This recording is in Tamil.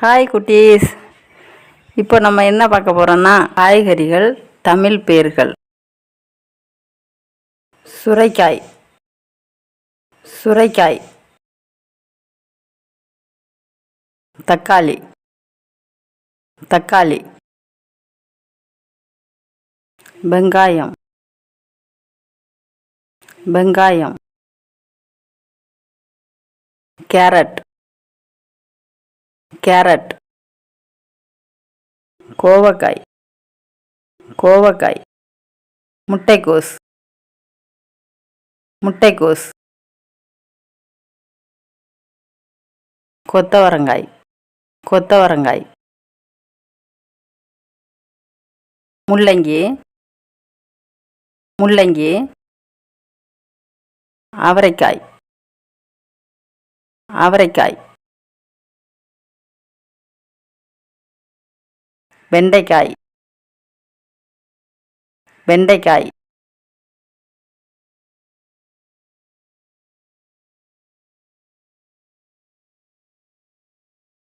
ஹாய் குட்டீஸ். இப்போ நம்ம என்ன பார்க்க போகிறோன்னா காய்கறிகள் தமிழ் பேர்கள். சுரைக்காய், சுரைக்காய். தக்காளி, தக்காளி. வெங்காயம், வெங்காயம். Carrot, carrot. கோவக்காய், கோவக்காய். முட்டைக்கோஸ், முட்டைக்கோஸ். கொத்தவரங்காய், கொத்தவரங்காய். முள்ளங்கி, முள்ளங்கி. அவரைக்காய், அவரைக்காய். வெண்டைக்காய், வெண்டைக்காய்.